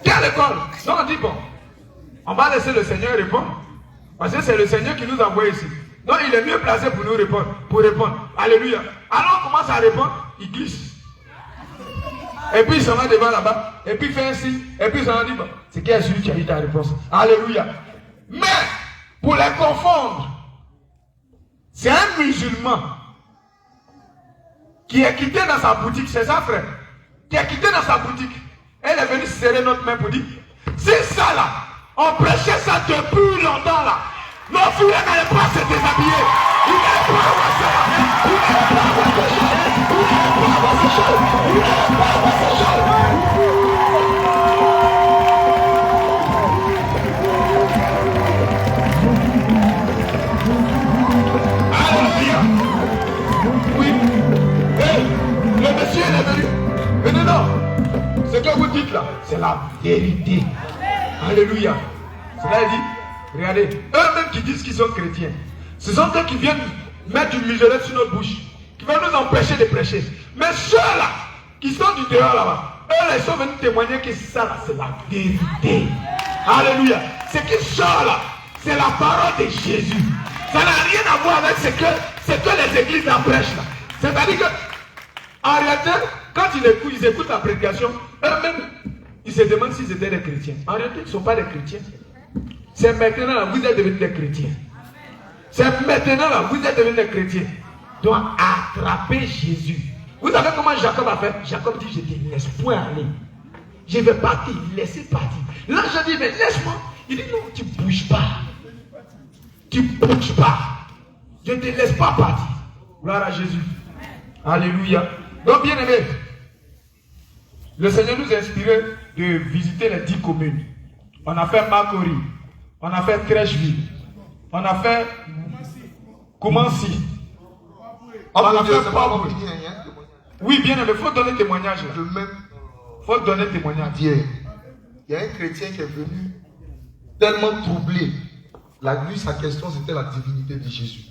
Quelle école? Non, on dit, bon, on va laisser le Seigneur répondre. Parce que c'est le Seigneur qui nous envoie ici. Donc il est mieux placé pour nous répondre. Pour répondre. Alléluia. Alors on commence à répondre, il glisse. Et puis il s'en va devant là-bas. Et puis il fait ainsi. Et puis il s'en va dire, bon, c'est qui a su, tu as eu ta réponse. Alléluia. Mais pour les confondre. C'est un musulman qui est quitté dans sa boutique, c'est ça frère, qui est quitté dans sa boutique. Elle est venue serrer notre main pour dire, c'est ça là, on prêchait ça depuis longtemps là. Nos frères n'allaient pas se déshabiller. Ils n'allaient pas avoir ça. Ils n'allaient pas avoir ces choses. Ils n'allaient pas avoir ces choses. Ils n'allaient pas avoir ces choses. Alléluia. Oui. Hey, le monsieur est venu. Venez là. Ce que vous dites là, c'est la vérité. Alléluia. Cela est dit. Regardez, eux-mêmes qui disent qu'ils sont chrétiens, ce sont eux qui viennent mettre du muselet sur notre bouche, qui veulent nous empêcher de prêcher. Mais ceux-là, qui sont du dehors là-bas, eux, ils sont venus témoigner que ça là, c'est la vérité. Alléluia. Ce qui sort là, c'est la parole de Jésus. Ça n'a rien à voir avec ce que les églises prêchent là. C'est-à-dire que, en réalité, quand ils écoutent la prédication, eux-mêmes, ils se demandent s'ils étaient des chrétiens. En réalité, ils ne sont pas des chrétiens. C'est maintenant là, vous êtes devenus des chrétiens. C'est maintenant là, vous êtes devenus des chrétiens. Donc, attraper Jésus. Vous savez comment Jacob a fait? Jacob dit, je ne te laisse point aller. Je ne vais pas te laisser partir. Là, je dis, mais laisse-moi. Il dit, non, tu ne bouges pas. Tu ne bouges pas. Je ne te laisse pas partir. Gloire à Jésus. Alléluia. Donc, bien aimé, le Seigneur nous a inspiré de visiter les 10 communes. On a fait Makori. On a fait Crècheville. On a fait Koumansi. On a fait Pabou. Oui, bien aimé, il faut donner témoignage là. Il faut donner témoignage. Il y a un chrétien qui est venu tellement troublé. Lui, sa question c'était la divinité de Jésus.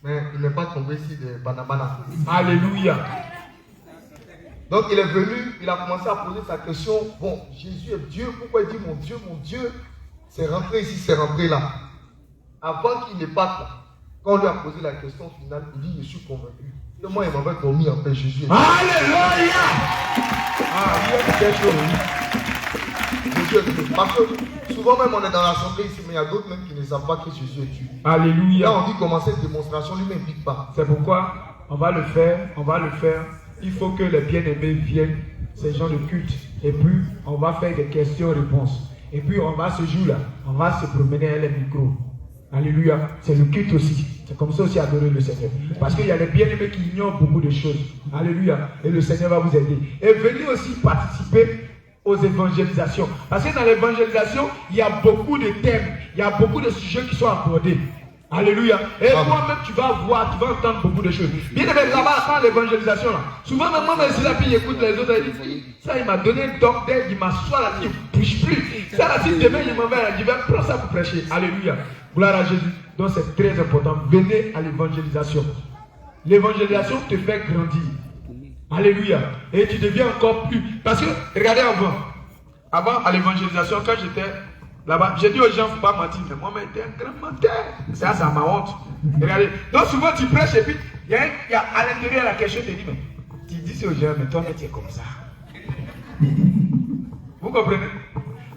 Mais il n'est pas tombé ici de Banabana. Alléluia. Donc il est venu, il a commencé à poser sa question. Bon, Jésus est Dieu, pourquoi il dit mon Dieu, c'est rentré ici, c'est rentré là. Avant qu'il n'ait pas là, quand on lui a posé la question finale, il dit je suis convaincu. Et moi il m'avait dormi en paix, Jésus est Dieu. Alléluia. Il y a quelque chose. Jésus est Dieu. Parce que souvent même on est dans l'assemblée ici, mais il y a d'autres même qui ne savent pas que Jésus est Dieu. Alléluia. Là on dit commencer cette démonstration, lui ne pique pas. C'est pourquoi on va le faire. Il faut que les bien-aimés viennent, ces gens de culte. Et puis, on va faire des questions-réponses. Et puis, on va ce jour-là, on va se promener avec les micros. Alléluia. C'est le culte aussi. C'est comme ça aussi adorer le Seigneur. Parce qu'il y a les bien-aimés qui ignorent beaucoup de choses. Alléluia. Et le Seigneur va vous aider. Et venez aussi participer aux évangélisations. Parce que dans l'évangélisation, il y a beaucoup de thèmes. Il y a beaucoup de sujets qui sont abordés. Alléluia. Et toi-même, tu vas voir, tu vas entendre beaucoup de choses. Bien aimé, là-bas, dans l'évangélisation, là, souvent, même moi, je suis là, puis j'écoute les autres, il dit, ça, il m'a donné un docteur, il m'assoit là, il ne bouge plus. Ça, là, si demain, il m'en va, je vais prendre ça pour prêcher. Alléluia. Gloire à Jésus. Donc, c'est très important. Venez à l'évangélisation. L'évangélisation te fait grandir. Alléluia. Et tu deviens encore plus. Parce que, regardez avant à l'évangélisation, quand j'étais là-bas, j'ai dit aux gens, il ne faut pas mentir, mais moi, j'étais un grand menteur. Ça m'a honte. Regardez. Donc, souvent, tu prêches et puis, il y a à l'intérieur la question, tu dis, mais tu dis aux gens, mais toi, tu es comme ça. Vous comprenez?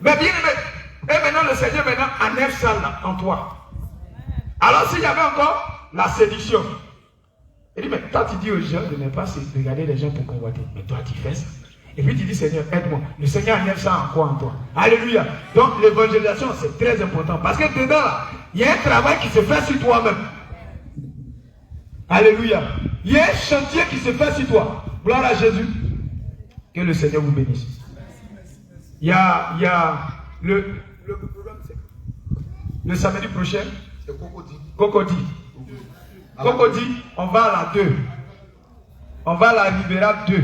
Mais bien aimé, et maintenant, le Seigneur maintenant enlève ça là, en toi. Alors, s'il y avait encore la séduction, il dit, mais toi, tu dis aux gens de ne pas regarder les gens pour convoiter. Mais toi, tu fais ça. Et puis tu dis, Seigneur, aide-moi. Le Seigneur enlève ça en quoi en toi? Alléluia. Donc l'évangélisation, c'est très important. Parce que dedans, il y a un travail qui se fait sur toi-même. Alléluia. Il y a un chantier qui se fait sur toi. Gloire à Jésus. Que le Seigneur vous bénisse. Il y a le samedi prochain. C'est Cocody. Cocody, on va à la 2. On va à la Ribera 2.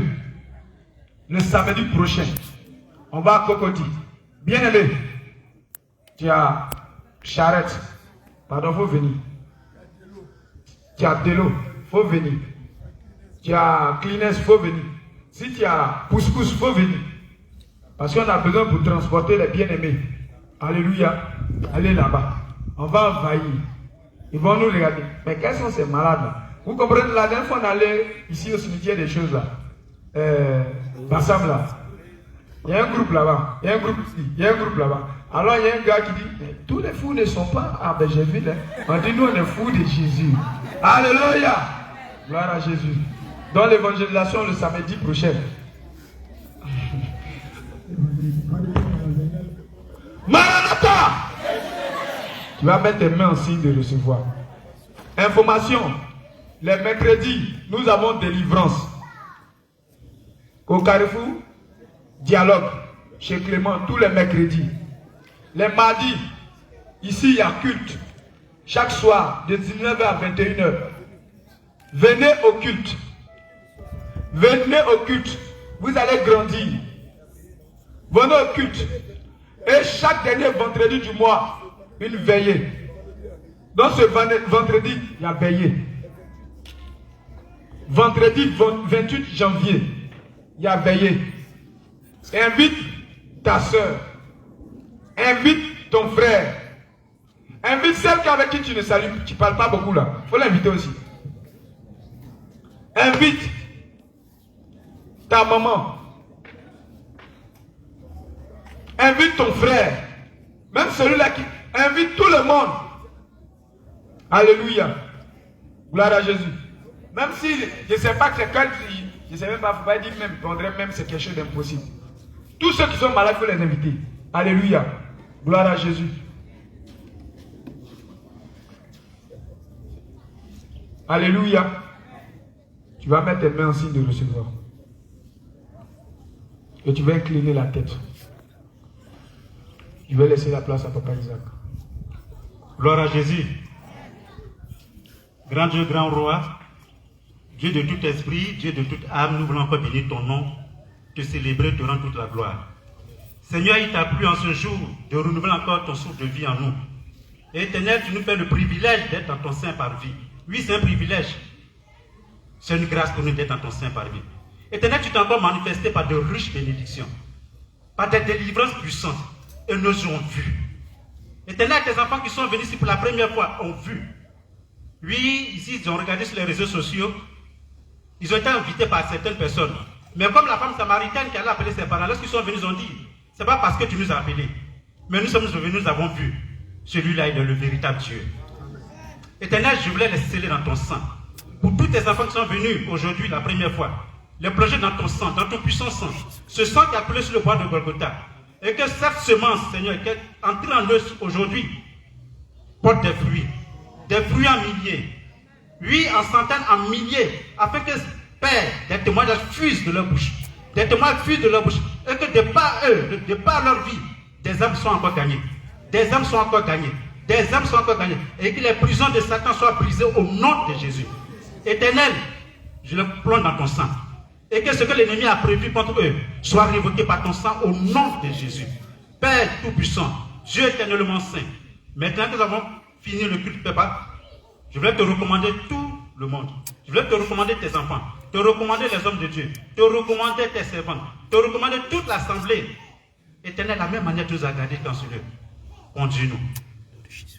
Le samedi prochain, on va à Cocody. Bien aimé, tu as charrette, pardon, faut venir. Tu as Delo, faut venir. Tu as Kleenex, faut venir. Si tu as pousse-pousse, faut venir. Parce qu'on a besoin pour transporter les bien-aimés. Alléluia. Allez là-bas. On va envahir. Ils vont nous regarder. Mais quels sont ces malades là? Vous comprenez, la dernière fois on allait ici au cimetière des choses là. Bassam là. Il y a un groupe là-bas. Il y a un groupe ici. Il y a un groupe là-bas. Alors il y a un gars qui dit, mais tous les fous ne sont pas à Bégerville. Hein. On dit, nous on est fous de Jésus. Alléluia. Gloire à Jésus. Dans l'évangélisation le samedi prochain. Maranatha. Tu vas mettre tes mains en signe de recevoir. Information. Les mercredis, nous avons délivrance. Au Carrefour, dialogue. Chez Clément, tous les mercredis. Les mardis, ici il y a culte. Chaque soir, de 19h à 21h. Venez au culte. Venez au culte. Vous allez grandir. Venez au culte. Et chaque dernier vendredi du mois, une veillée. Dans ce vendredi, il y a veillée. Vendredi 28 janvier, il y a veillée. Invite ta soeur. Invite ton frère. Invite celle avec qui tu ne salues, tu ne parles pas beaucoup là. Il faut l'inviter aussi. Invite ta maman. Invite ton frère. Même celui-là qui invite tout le monde. Alléluia. Gloire à Jésus. Même si je ne sais pas que c'est quand je ne sais même pas, il ne faut pas dire même, même c'est quelque chose d'impossible. Tous ceux qui sont malades, il faut les inviter. Alléluia. Gloire à Jésus. Alléluia. Tu vas mettre tes mains en signe de recevoir. Et tu vas incliner la tête. Je vais laisser la place à Papa Isaac. Gloire à Jésus. Grand Dieu, grand roi, Dieu de tout esprit, Dieu de toute âme, nous voulons encore bénir ton nom, te célébrer, te rendre toute la gloire. Seigneur, il t'a plu en ce jour de renouveler encore ton souffle de vie en nous. Et Éternel, tu nous fais le privilège d'être dans ton sein par vie. Oui, c'est un privilège. C'est une grâce pour nous d'être dans ton sein par vie. Éternel, tu t'es encore manifesté par de riches bénédictions, par des délivrances puissantes. Et nous ont vu. Éternel, tes enfants qui sont venus ici pour la première fois ont vu. Oui, ici, ils ont regardé sur les réseaux sociaux. Ils ont été invités par certaines personnes. Mais comme la femme samaritaine qui allait appeler ses parents, lorsqu'ils sont venus, ils ont dit, c'est pas parce que tu nous as appelés. Mais nous sommes venus, nous avons vu. Celui-là, il est le véritable Dieu. Éternel, je voulais les sceller dans ton sang. Pour tous tes enfants qui sont venus aujourd'hui, la première fois, les projets dans ton sang, dans ton puissant sang. Ce sang qui a coulé sur le bois de Golgotha. Et que cette semence, Seigneur, qui est entrée en eux aujourd'hui, porte des fruits en milliers, oui, en centaines, en milliers, afin que, Père, des témoignages fusent de leur bouche, des témoignages fusent de leur bouche, et que de par eux, de par leur vie, des âmes soient encore gagnées, des âmes soient encore gagnées, des âmes soient encore gagnées, et que les prisons de Satan soient brisées au nom de Jésus. Éternel, je le plonge dans ton sang. Et que ce que l'ennemi a prévu contre eux soit révoqué par ton sang au nom de Jésus. Père Tout-Puissant, Dieu éternellement saint, maintenant que nous avons fini le culte, Papa, je voulais te recommander tout le monde. Je voulais te recommander tes enfants, te recommander les hommes de Dieu, te recommander tes servants, te recommander toute l'assemblée. Éternel, la même manière que tu nous as gardés dans ce lieu. Conduis-nous.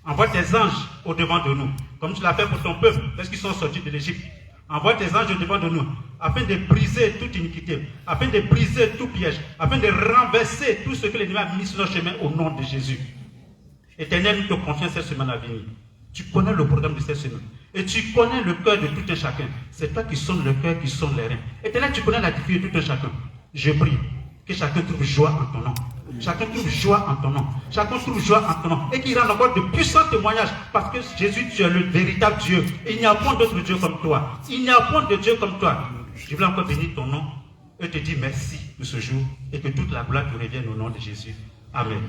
Envoie tes anges au-devant de nous, comme tu l'as fait pour ton peuple, lorsqu'ils sont sortis de l'Égypte. Envoie tes anges au-devant de nous, afin de briser toute iniquité, afin de briser tout piège, afin de renverser tout ce que l'ennemi a mis sur notre chemin au nom de Jésus. Éternel, nous te confions cette semaine à venir. Tu connais le programme de cette semaine. Et tu connais le cœur de tout un chacun. C'est toi qui sonnes le cœur, qui sonne les reins. Éternel, tu connais la difficulté de tout un chacun. Je prie que chacun trouve joie en ton nom. Chacun trouve joie en ton nom. Chacun trouve joie en ton nom. Et qu'il rende encore de puissants témoignages. Parce que Jésus, tu es le véritable Dieu. Il n'y a point d'autre Dieu comme toi. Il n'y a point de Dieu comme toi. Je veux encore bénir ton nom. Et te dire merci de ce jour. Et que toute la gloire te revienne au nom de Jésus. Amen.